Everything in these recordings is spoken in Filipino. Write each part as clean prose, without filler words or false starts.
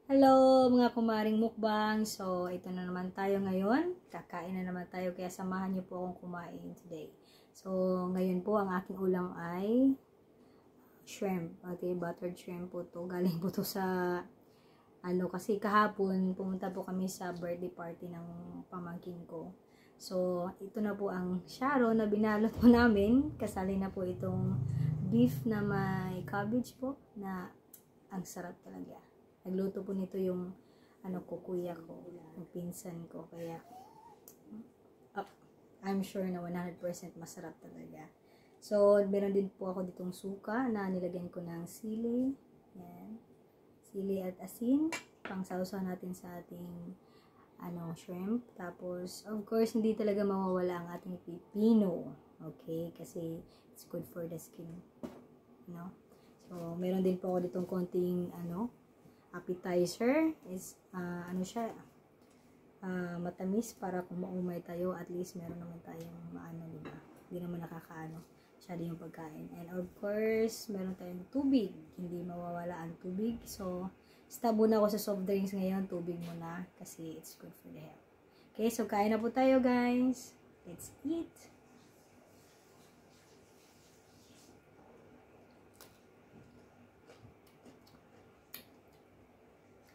Hello mga kumaring mukbang. So, ito na naman tayo ngayon. Kakain na naman tayo kaya samahan niyo po akong kumain today. So, ngayon po ang aking ulam ay shrimp. Okay, buttered shrimp po to. Galing po to sa kasi kahapon pumunta po kami sa birthday party ng pamangkin ko. So, ito na po ang sharo na binalot po namin. Kasali na po itong beef na may cabbage po na ang sarap talaga. Nagluto po nito yung kuya ko, yung pinsan ko. Kaya, I'm sure na 100% masarap talaga. So, meron din po ako ditong suka na nilagyan ko ng sili. Yan. Sili at asin. Pang sausaw natin sa ating shrimp. Tapos, of course, hindi talaga mawawala ang ating pipino. Okay? Kasi, it's good for the skin. So, meron din po ako ditong konting, appetizer is matamis para kung maumay tayo, at least meron naman tayong diba? Hindi naman nakakaano masyado yung pagkain. And of course, meron tayong tubig. Hindi mawawala ang tubig. So, stop muna ako sa soft drinks ngayon. Tubig muna kasi it's good for the health. Okay, so kain na po tayo guys. Let's eat.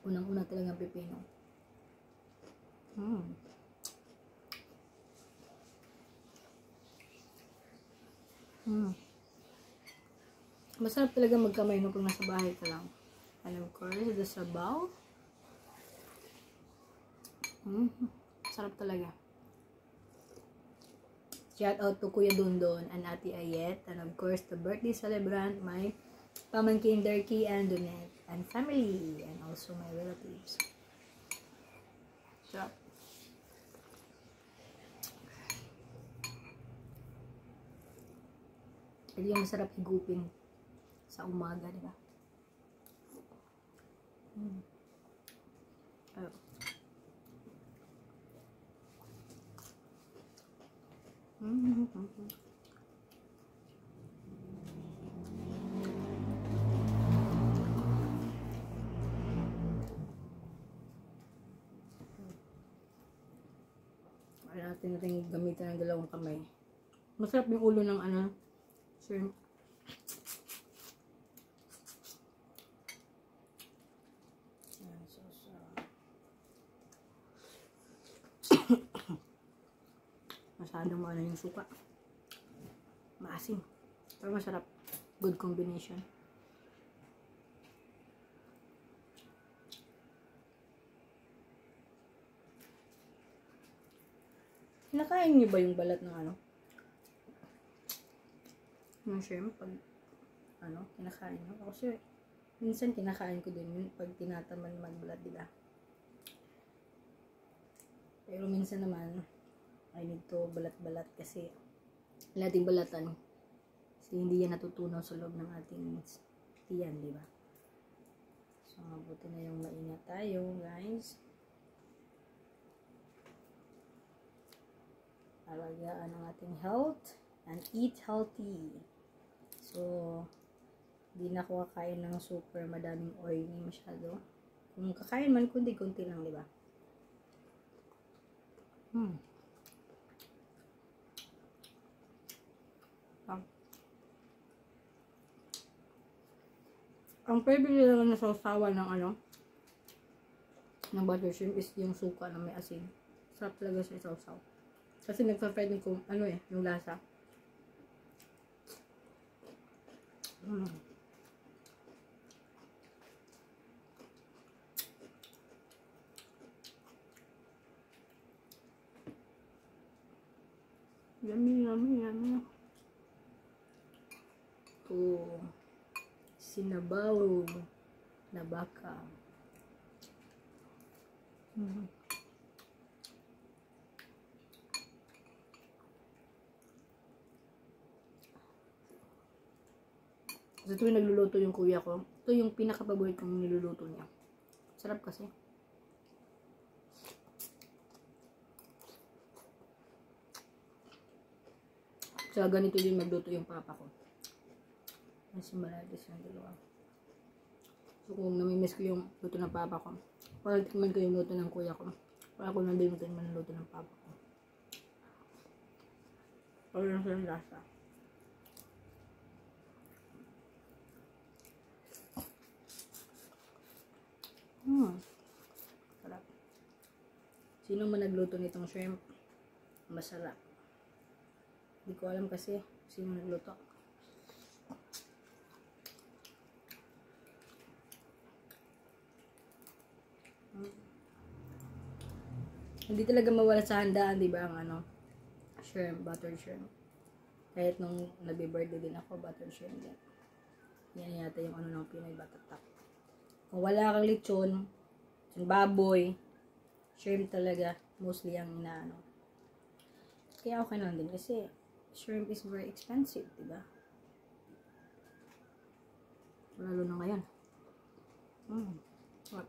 Unang-una talagang pipino. Masarap talaga magkamay no pag nasa bahay ka lang. And of course, the sabaw. Sarap talaga. Shout out to Kuya Dondon and Ate Ayet. And of course, the birthday celebrant, my pamangkin Derky and Donette. And family. And also my relatives. Sarap. Hindi yung masarap higupin sa umaga, diba? Natin gamitan ng dalawang kamay. Masarap yung ulo ng shrimp. Masyadong yung suka. Maasim. Pero masarap. Good combination. Kinakain niyo ba yung balat ng ng shrimp pag kinakain niyo? Kasi minsan kinakain ko din yun pag tinatamad magbalat, diba? Pero minsan naman I need to balat-balat kasi nating balatan kasi hindi yan natutunaw sa loob ng ating tiyan, diba? So mabuti na yung maingat tayo, guys. Alagaan ang ating health and eat healthy. So, di na ako kakain ng super madaming oily masyado. Kung kakain man, kundi-kunti lang, diba? Ang favorite lang na sausawan ng ng butter shrimp is yung suka na may asin. Sarap talaga siya sausaw. Kasi nagpa-fried ko yung lasa. Yummy, yummy, yummy. Sinabaw na baka. Kasi tuwing nagluluto yung kuya ko, ito yung pinaka-paborite kong niluluto niya. Sarap kasi. So, ganito din magluto yung papa ko. Mas malagis ng dalawa. So, kung namimiss ko yung luto ng papa ko, parang tikman ko yung luto ng kuya ko. Parang ako nandun yung tikman ng luto ng papa ko. Parang silang lasa. Sarap. Sino man nagluto nitong shrimp? Masarap. Hindi ko alam kasi sino nagluto. Hindi talaga mawala sa handaan, di ba, ang shrimp, buttered shrimp. Kahit nung nagbe-birthday din ako, buttered shrimp din. Yan yata yung ng Pinoy batatak. Kung wala kang lechon, baboy, shrimp talaga, mostly ang inaano. Kaya okay lang din kasi shrimp is very expensive, di ba? Lalo na ngayon. What?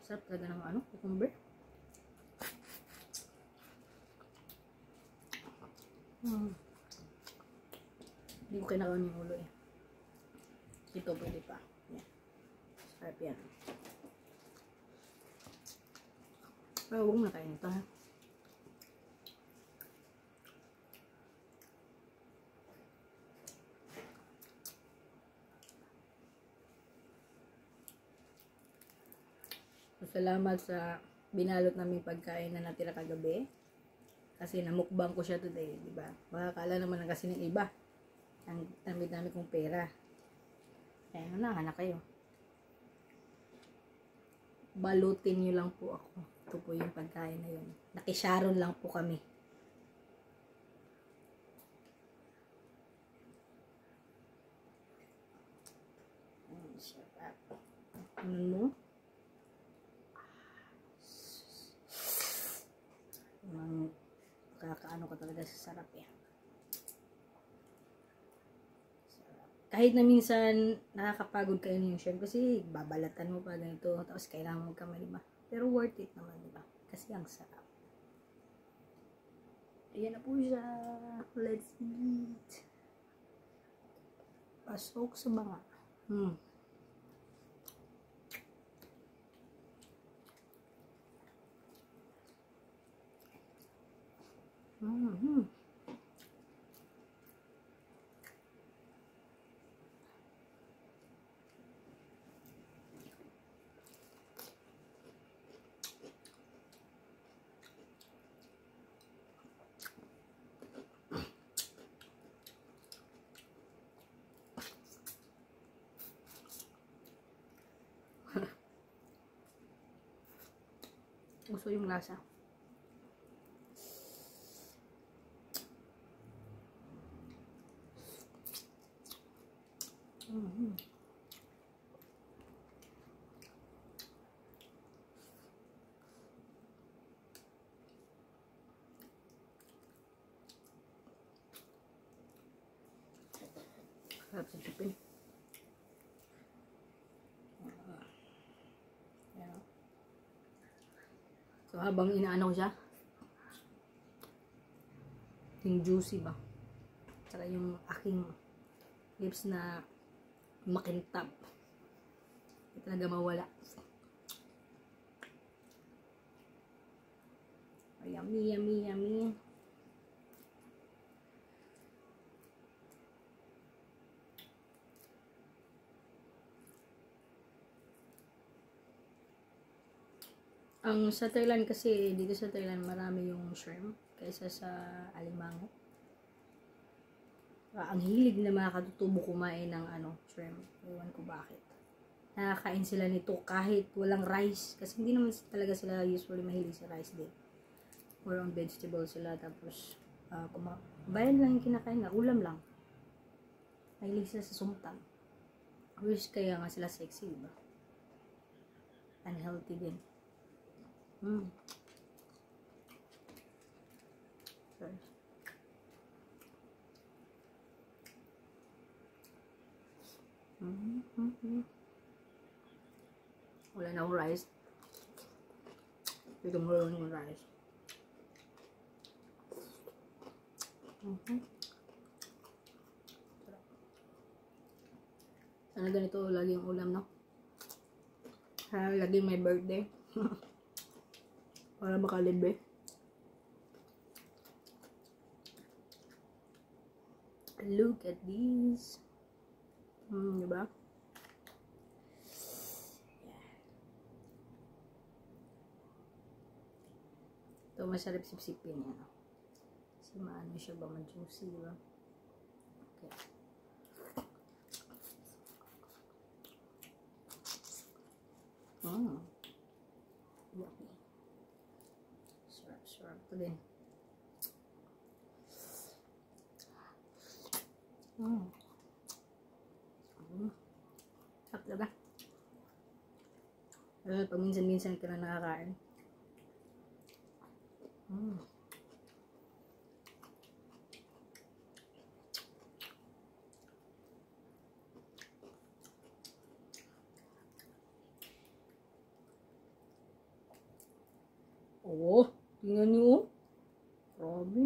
Sarap talaga ng cucumber. Hindi ko kinakaon yung ulo eh. Ito pwede pa. Yan. Sarap yan. Pero huwag mo na kain ito ha. Salamat sa binalot naming pagkain na natira kagabi. Kasi namukbang ko siya today, di ba? Makakala naman ng kasi ng iba. Ang dami kong pera. Kaya anak kayo. Balutin nyo lang po ako. Ito po yung pagkain na yun. Nakisharon lang po kami. Ano mo? Kakaano ka talaga sa sarap eh. Sarap. Kahit na minsan nakakapagod kayo yung shrimp kasi babalatan mo pa ganito tapos kailangan mo magkamali ba. Pero worth it naman, di ba? Kasi ang sarap. Ayan na po siya. Let's eat. Pasok sa mga. Gusto yung lasa. Sarap sa chipin. So, habang inaano ko siya, yung juicy ba? Tsaka yung aking lips na makintab. Hindi talaga mawala. Yummy, yummy, yummy. Ang sa Thailand kasi, dito sa Thailand marami yung shrimp kaysa sa alimango. Ang hilig na mga katutubo kumain ng shrimp. Ewan ko bakit. Nakakain sila nito kahit walang rice. Kasi hindi naman talaga sila usually mahilig sa rice din. Or on vegetable sila. Tapos, bayan lang yung kinakain na. Ulam lang. Mahilig sila sa sumtang. Wish kaya nga sila sexy, diba? Unhealthy din. Wala na akong rice. Ito mo lang yung rice. Sana ganito lagi yung ulam, no? Sana lagi may birthday. Para makalibre. Look at this. Diba? Ito masarap sipsipin yan. Kasi maano siya ba, ma-juicy, diba? Okay. Yummy. Sarap ito din. Sarap diba? Pag minsan-minsan ka na nakakain. Oo, tingnan nyo, oh. Grabe.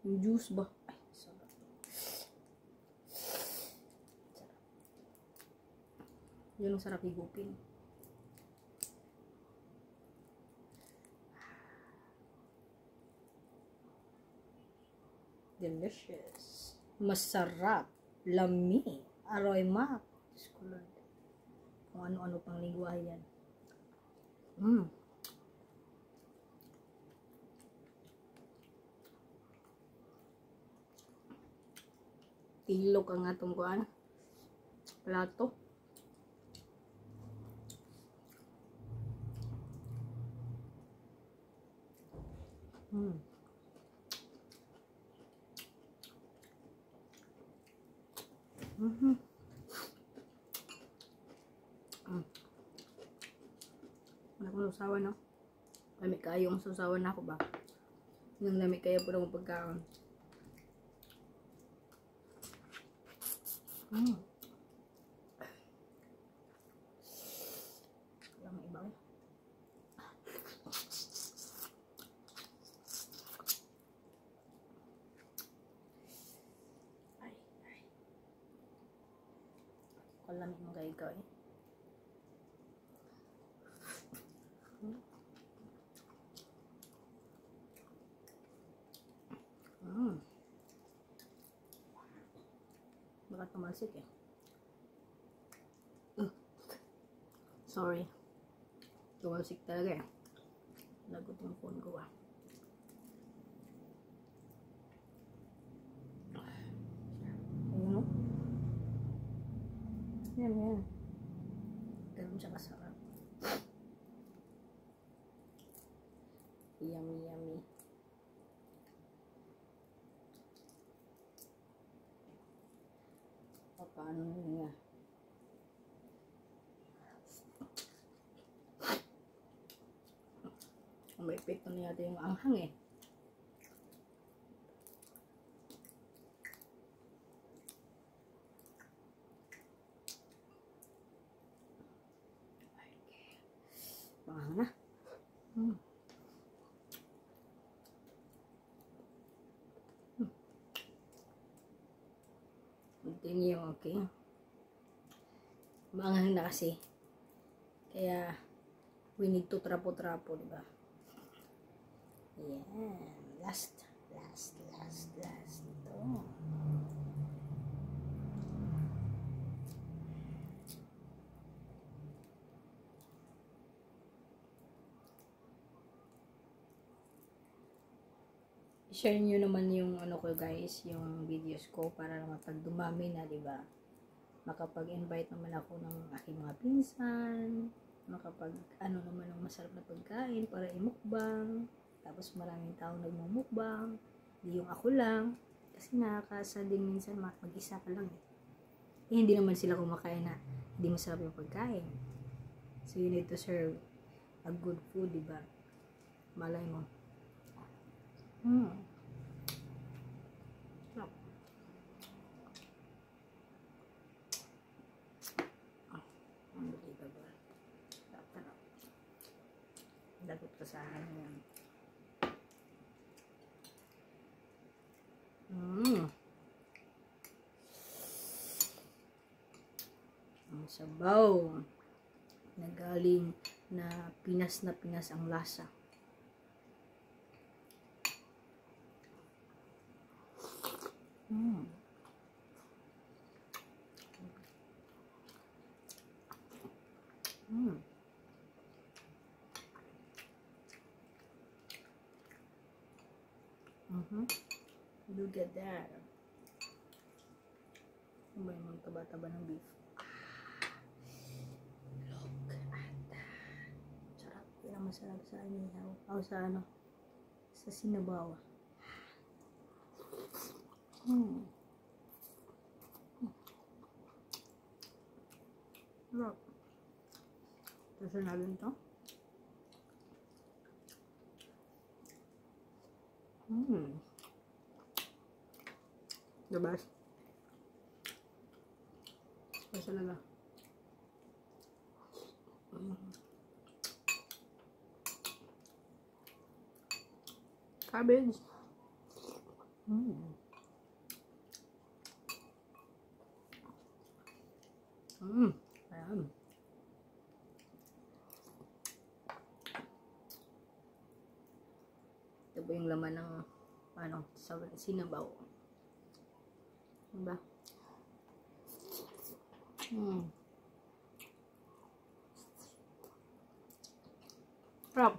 Yung juice ba? Ay, sarap. Yun ang sarap higupin. Delicious. Masarap. Lami. Aroma. Diyos ko Lord. Kung ano-ano pang lingwahe yan. Tilok ang atong kuan. Plato. Wala kong susawan, no? Lami kayo ang susawan ako ba? Nang lami kayo po ng pagkaon. Walang iba eh. Ay. Kalami mo kayo ikaw eh. Baka tumalsik eh. Sorry. Tumalsik talaga eh. Lagot yung phone ko ah. Ano? Yan. Ganun siya kasarap. Yummy. Paano nga? May epekto na yata yung anghang eh. Panghang na. Continue, okay. Maanghang na kasi. Kaya, we need to trapo-trapo, diba? Yan. Last. Ito. I-share nyo naman yung ano ko guys, yung videos ko para naman pag dumami na, diba? Makapag-invite naman ako ng aking mga pinsan, makapag ano naman ng masarap na pagkain para imukbang. Tapos maraming tao nagmumukbang, hindi yung ako lang, kasi nakakasa din minsan mag-isa ka lang eh. Hindi naman sila kumakain na hindi masarap yung pagkain. So you need to serve a good food, diba? Malay mo. sabaw na galing na Pinas ang lasa. Mm. Mm. Look at that. Ano ba yung taba-taba ng beef? Look at that. Sarap. Yan ang masarap sa inihaw. O sa ano? Sa sinabaw. Sarap. Tapos natin ito. The best. Best talaga. Cabbage. Ayan. Ito po yung laman ng ano, sa sinabaw. Diba? Sarap.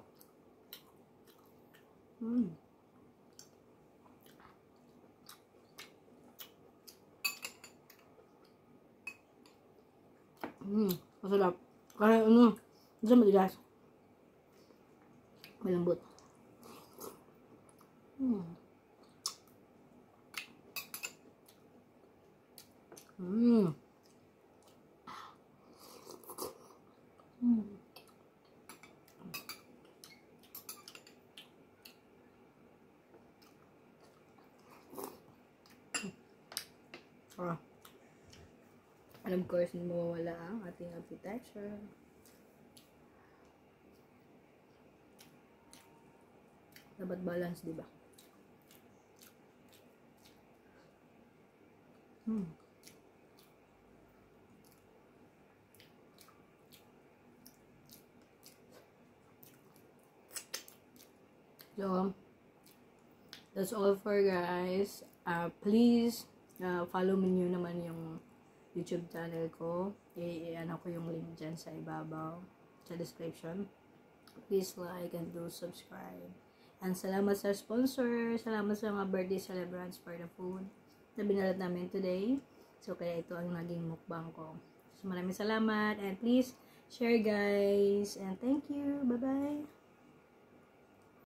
Masarap. Kaya ano, hindi matigas. Malambot. And of course, hindi mawawala ang ating appetizer. Dapat balance, diba? So, that's all for guys. Please, follow me nyo naman yung YouTube channel ko. Ano ko yung link dyan sa ibabaw, sa description. Please like and do subscribe. And salamat sa sponsor. Salamat sa mga birthday celebrants for the food na binalat namin today. So, kaya ito ang naging mukbang ko. So, maraming salamat. And please, share guys. And thank you. Bye-bye.